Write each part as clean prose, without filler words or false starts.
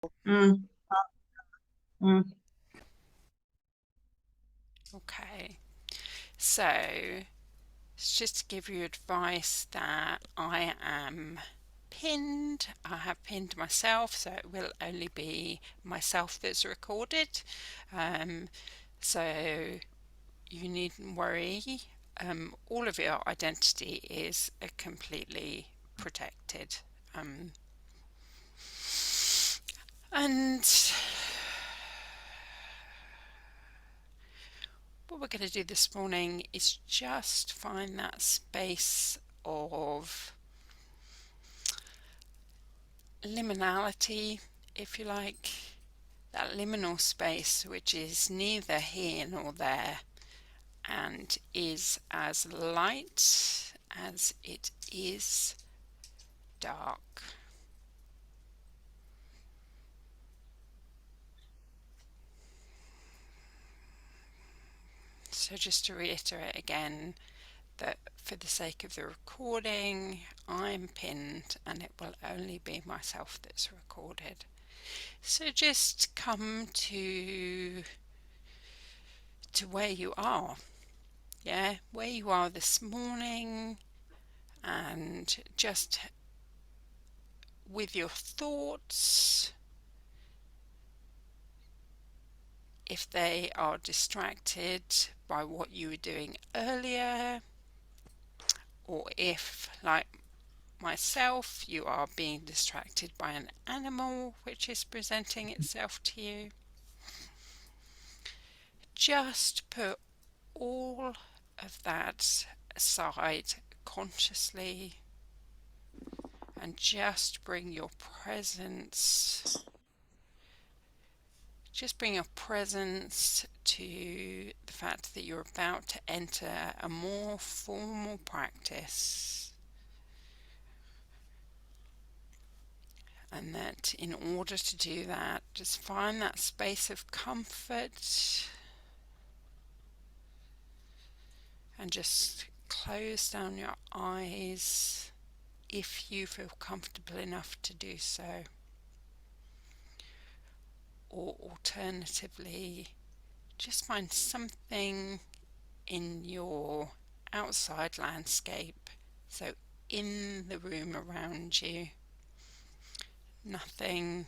Mm, mm, Okay, so it's just to give you advice that I am pinned. I have pinned myself, so it will only be myself that's recorded. Um, so you needn't worry. All of your identity is completely protected. Um, and what we're going to do this morning is just find that space of liminality, if you like, that liminal space which is neither here nor there and is as light as it is dark. So, just to reiterate again, that for the sake of the recording, I'm pinned and it will only be myself that's recorded. So just come to where you are, yeah, where you are this morning, and just with your thoughts, if they are distracted by what you were doing earlier, or if, like myself, you are being distracted by an animal which is presenting itself to you, just put all of that aside consciously and just bring your presence to the fact that you're about to enter a more formal practice, and that in order to do that, just find that space of comfort and just close down your eyes if you feel comfortable enough to do so, or alternatively, just find something in your outside landscape, so in the room around you, nothing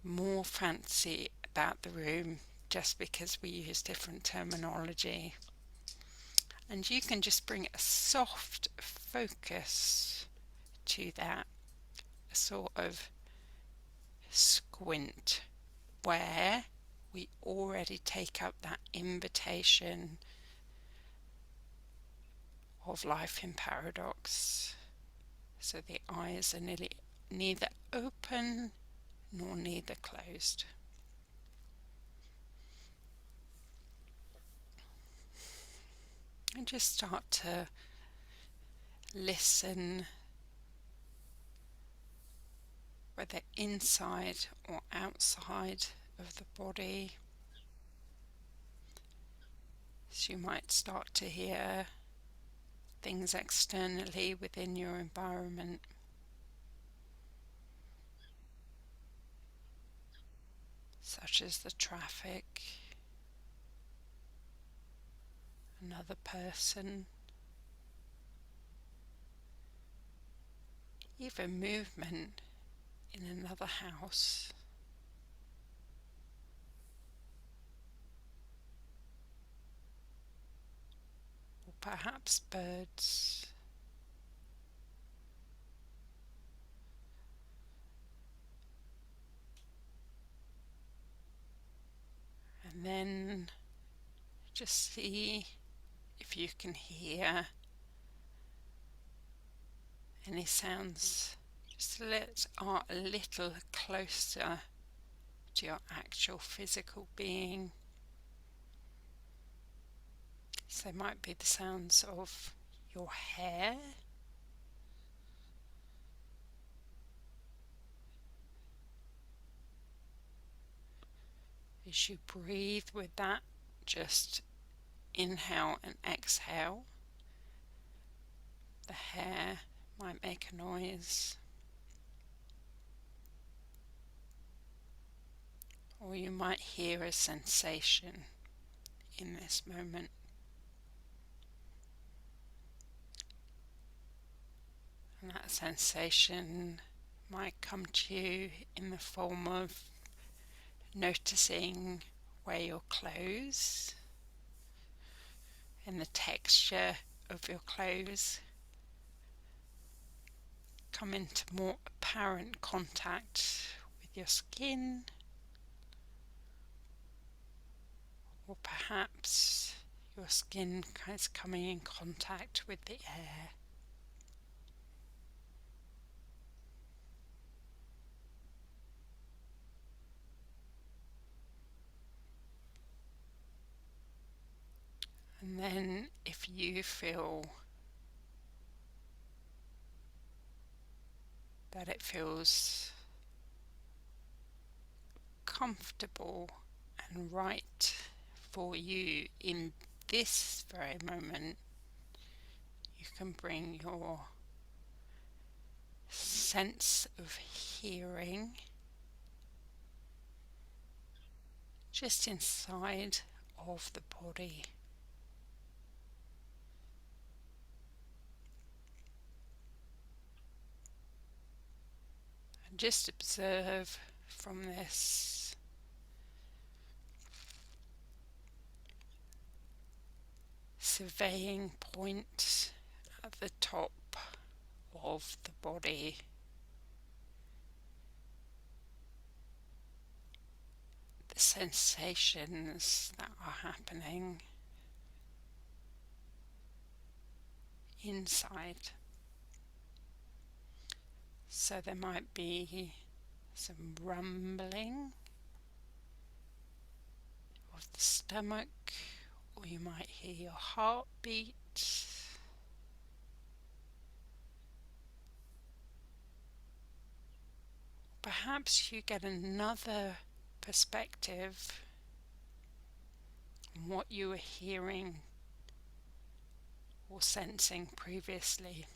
more fancy about the room just because we use different terminology. And you can just bring a soft focus to that, a sort of squint, where we already take up that invitation of life in paradox. So the eyes are neither open nor neither closed. And just start to listen, whether inside or outside of the body. So you might start to hear things externally within your environment, such as the traffic, another person, even movement in another house, or perhaps birds. And then just see if you can hear any sounds just a little closer to your actual physical being. So they might be the sounds of your hair, as you breathe with that, just inhale and exhale. The hair might make a noise. or you might hear a sensation in this moment. And that sensation might come to you in the form of noticing where your clothes and the texture of your clothes come into more apparent contact with your skin, or perhaps your skin is coming in contact with the air. And then if you feel that it feels comfortable and right for you in this very moment, you can bring your sense of hearing just inside of the body, and just observe from this surveying point at the top of the body, the sensations that are happening inside. So there might be some rumbling of the stomach, or you might hear your heartbeat. Perhaps you get another perspective on what you were hearing or sensing previously.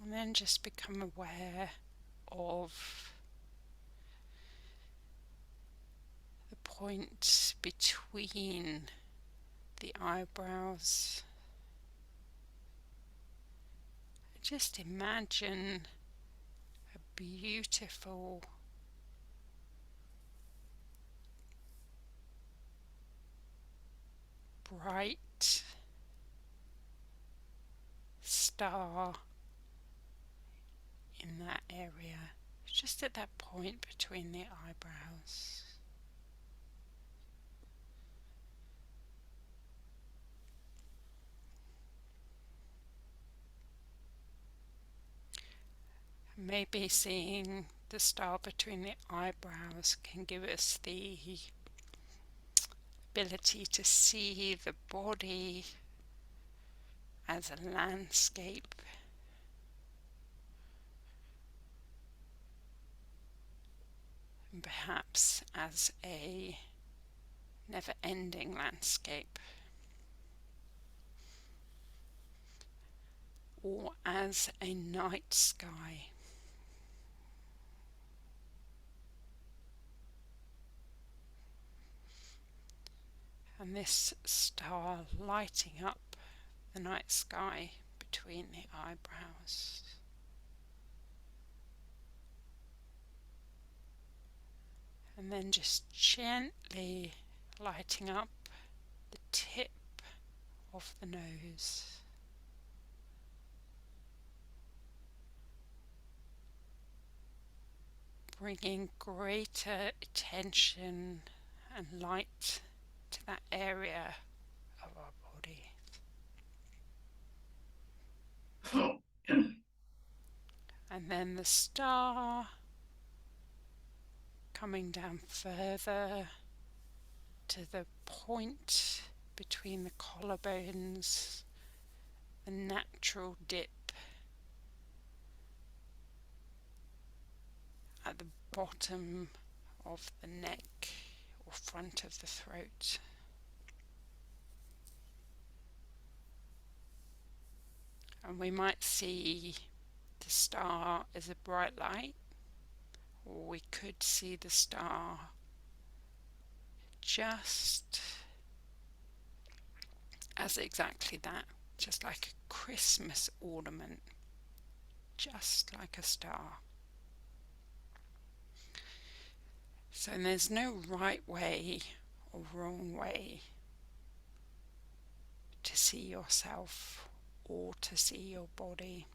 And then just become aware of the point between the eyebrows. Just imagine a beautiful bright star in that area, just at that point between the eyebrows. Maybe seeing the star between the eyebrows can give us the ability to see the body as a landscape, and perhaps as a never-ending landscape, or as a night sky. And this star lighting up the night sky between the eyebrows. And then just gently lighting up the tip of the nose. Bringing greater attention and light to that area of our body. And then the star coming down further to the point between the collarbones, the natural dip, at the bottom of the neck or front of the throat. And we might see the star as a bright light, or we could see the star just as exactly that, just like a Christmas ornament, just like a star. So there's no right way or wrong way to see yourself or to see your body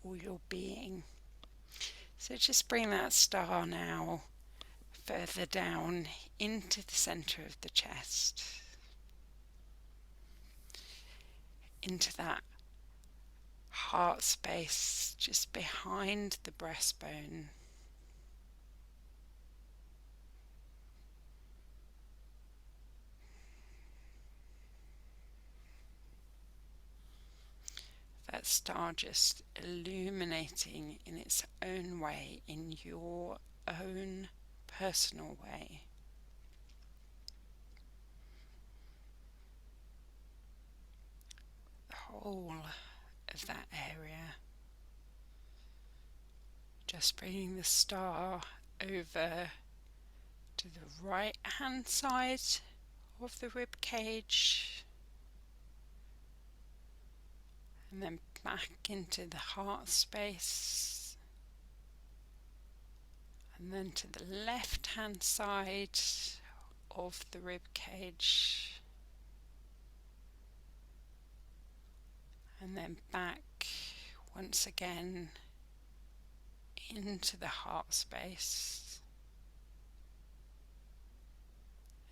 or your being. So just bring that star now further down into the center of the chest, into that heart space just behind the breastbone. That star just illuminating in its own way, in your own personal way. The whole of that area. Just bringing the star over to the right hand side of the rib cage, and then back into the heart space, and then to the left hand side of the rib cage, and then back once again into the heart space.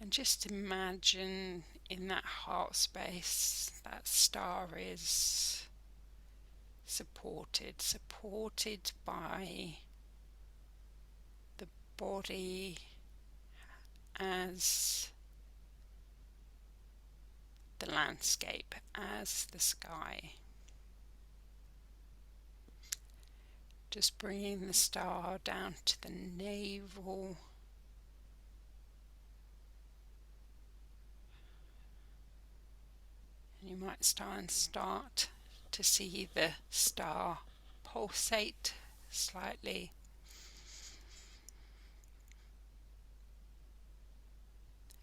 And just imagine in that heart space that star is supported by the body as the landscape, as the sky. Just bringing the star down to the navel, and you might start to see the star pulsate slightly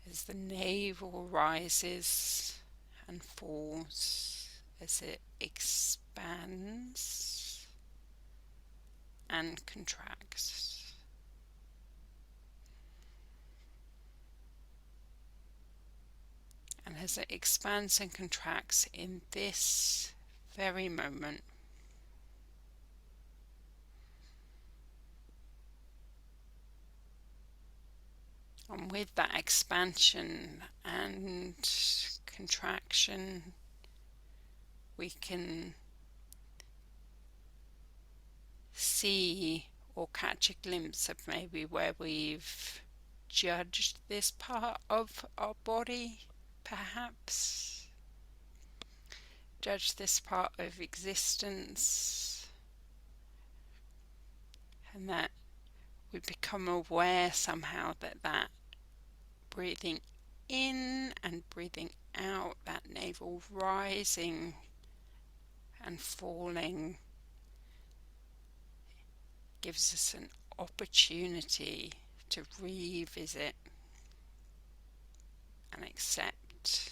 as the navel rises and falls, as it expands and contracts. And as it expands and contracts in this very moment, and with that expansion and contraction, we can see or catch a glimpse of maybe where we've judged this part of our body, perhaps judge this part of existence, and that we become aware somehow that breathing in and breathing out, that navel rising and falling, gives us an opportunity to revisit and accept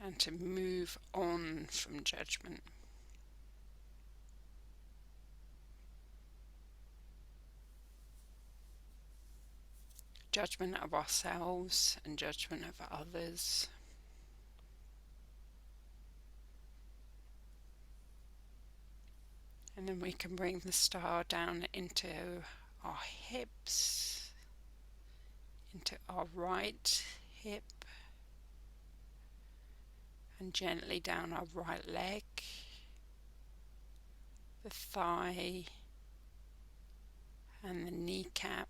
and to move on from judgment. Judgment of ourselves and judgment of others. And then we can bring the star down into our hips, into our right hip, and gently down our right leg, the thigh, and the kneecap,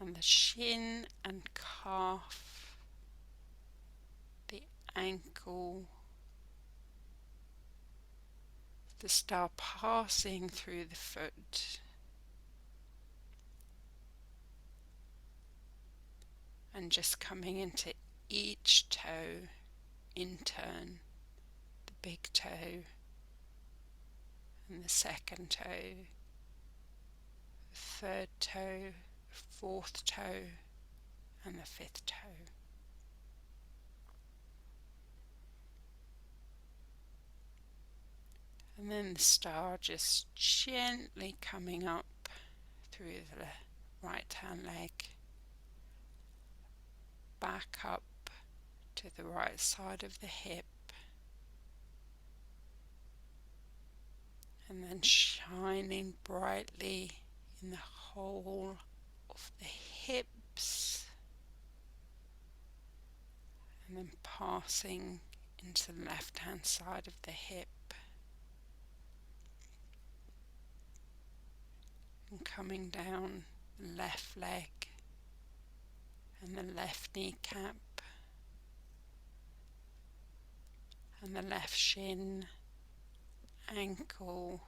and the shin and calf, the ankle, the star passing through the foot and just coming into each toe in turn, the big toe and the second toe, the third toe, fourth toe and the fifth toe. And then the star just gently coming up through the right hand leg, back up to the right side of the hip, and then shining brightly in the whole of the hips, and then passing into the left hand side of the hip and coming down the left leg and the left kneecap and the left shin, ankle,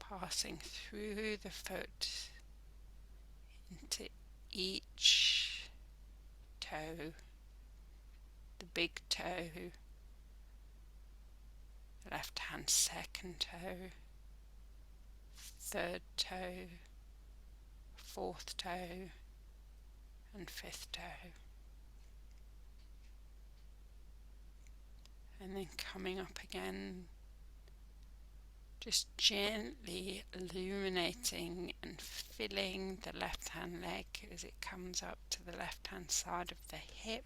passing through the foot into each toe, the big toe, the left hand second toe, third toe, fourth toe and fifth toe. And then coming up again, just gently illuminating and filling the left hand leg as it comes up to the left hand side of the hip,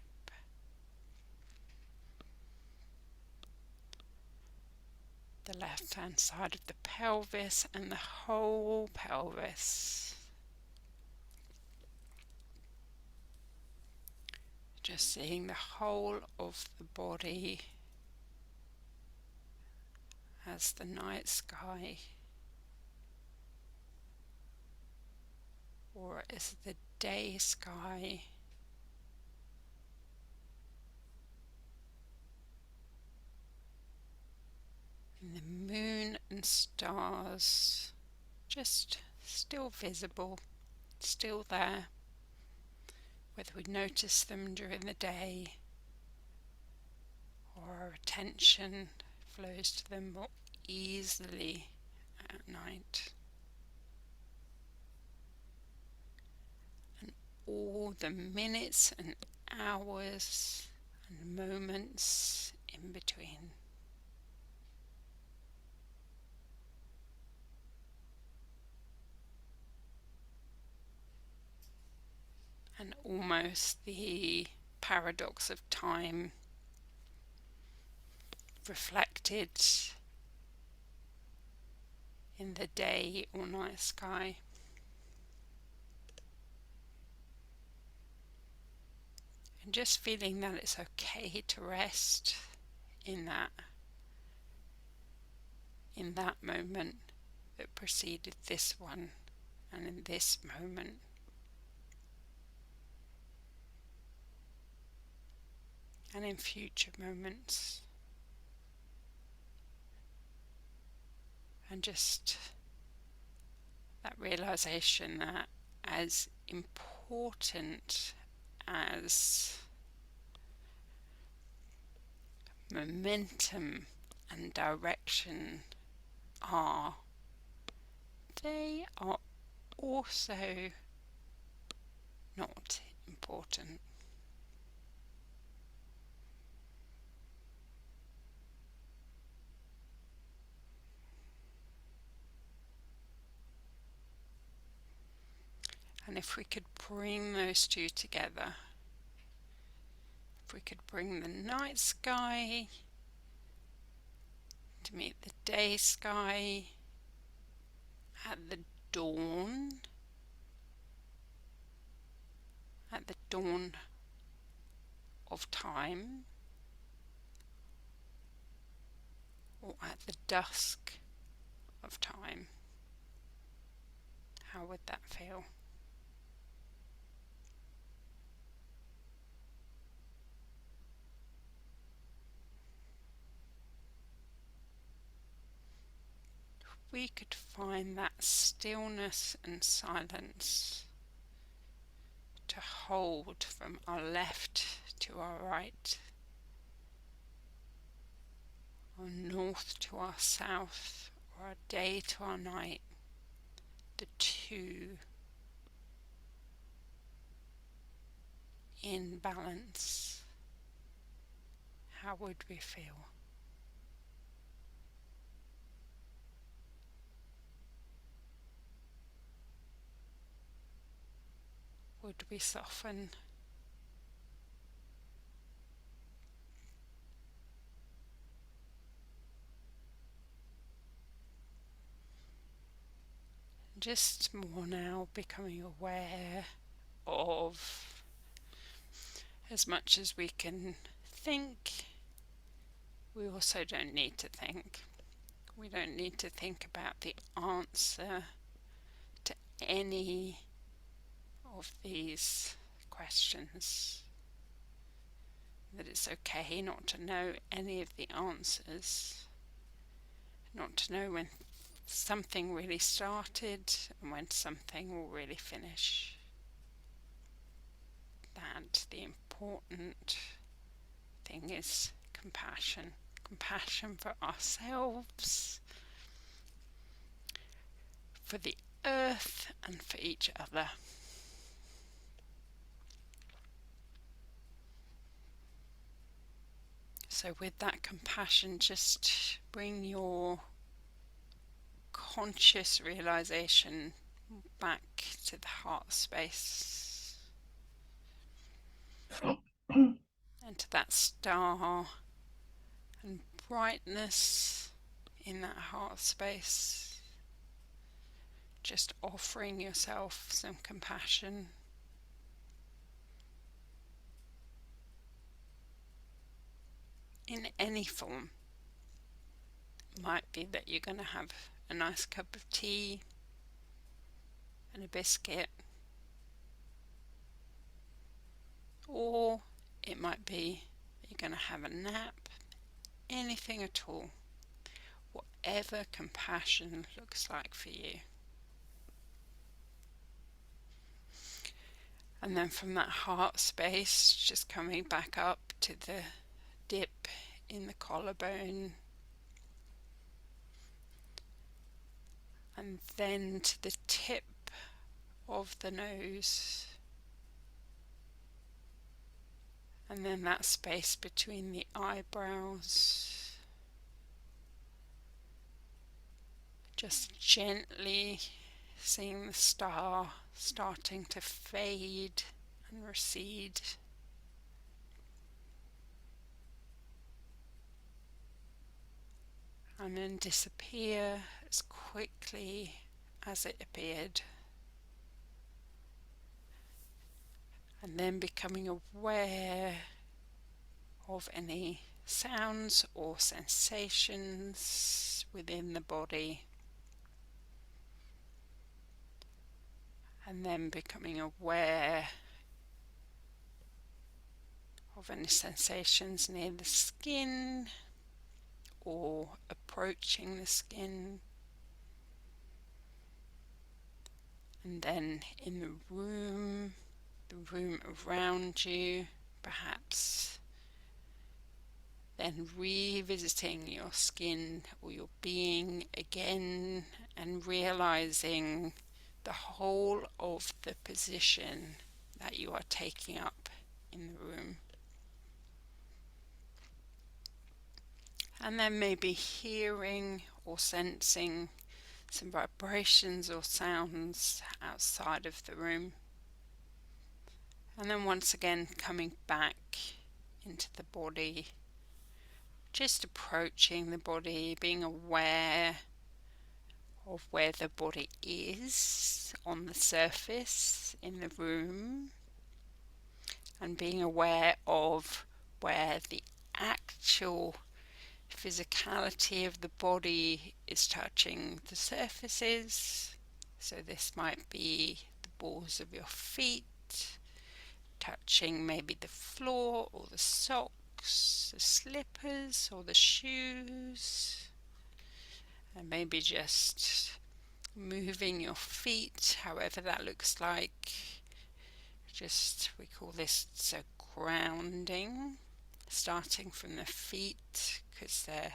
the left hand side of the pelvis and the whole pelvis. Just seeing the whole of the body as the night sky, or as the day sky, and the moon and stars just still visible, still there, whether we notice them during the day or our attention flows to them more easily at night. And all the minutes and hours and moments in between. And almost the paradox of time reflected in the day or night sky. And just feeling that it's okay to rest in that moment that preceded this one, and in this moment. And in future moments. And just that realization that as important as momentum and direction are, they are also not important. And if we could bring those two together, if we could bring the night sky to meet the day sky at the dawn, of time, or at the dusk of time, how would that feel? we could find that stillness and silence to hold from our left to our right, our north to our south, or our day to our night, the two in balance, how would we feel? Would we soften? Just more now becoming aware of, as much as we can think, we also don't need to think. We don't need to think about the answer to any of these questions. That it's okay not to know any of the answers, not to know when something really started and when something will really finish. That the important thing is compassion. Compassion for ourselves, for the earth, and for each other. So with that compassion, just bring your conscious realization back to the heart space and to that star and brightness in that heart space. Just offering yourself some compassion. In any form. It might be that you're going to have a nice cup of tea and a biscuit, or it might be you're going to have a nap. Anything at all, whatever compassion looks like for you. And then from that heart space, just coming back up to the dip in the collarbone, and then to the tip of the nose, and then that space between the eyebrows. Just gently seeing the star starting to fade and recede. And then disappear as quickly as it appeared. And then becoming aware of any sounds or sensations within the body. And then becoming aware of any sensations near the skin or approaching the skin. And then in the room around you, perhaps then revisiting your skin or your being again and realizing the whole of the position that you are taking up in the room. And then maybe hearing or sensing some vibrations or sounds outside of the room. And then once again coming back into the body, just approaching the body, being aware of where the body is on the surface in the room, and being aware of where the actual physicality of the body is touching the surfaces. So this might be the balls of your feet, touching maybe the floor or the socks, the slippers or the shoes, And maybe just moving your feet, however that looks like. Just, we call this so grounding, starting from the feet because they're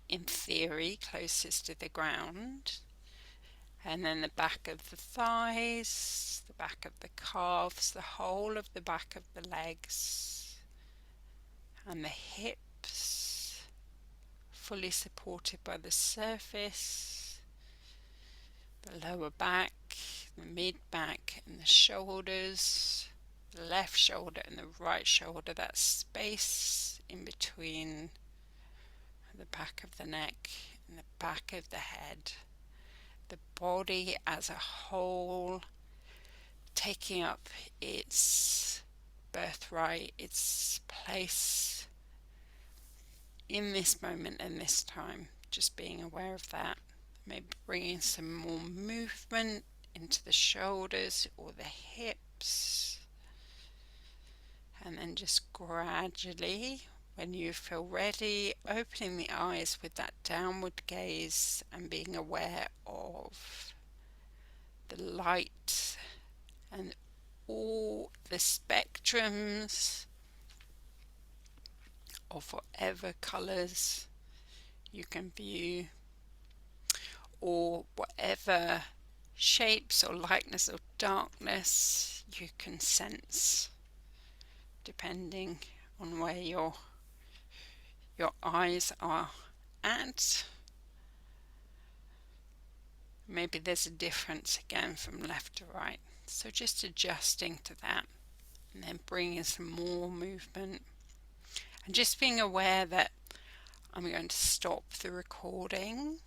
in theory closest to the ground. And then the back of the thighs, the back of the calves, the whole of the back of the legs, and the hips, fully supported by the surface, the lower back, the mid back, and the shoulders, the left shoulder and the right shoulder, that space in between the back of the neck and the back of the head. The body as a whole taking up its birthright, its place in this moment and this time. Just being aware of that. Maybe bringing some more movement into the shoulders or the hips. And then just gradually, when you feel ready, opening the eyes with that downward gaze and being aware of the light and all the spectrums of whatever colours you can view, or whatever shapes or lightness or darkness you can sense, depending on where your eyes are at. Maybe there's a difference again from left to right, so just adjusting to that, and then bringing some more movement, and just being aware that I'm going to stop the recording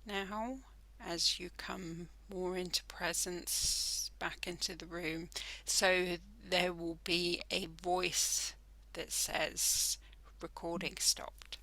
now as you come more into presence, back into the room. So there will be a voice that says recording stopped.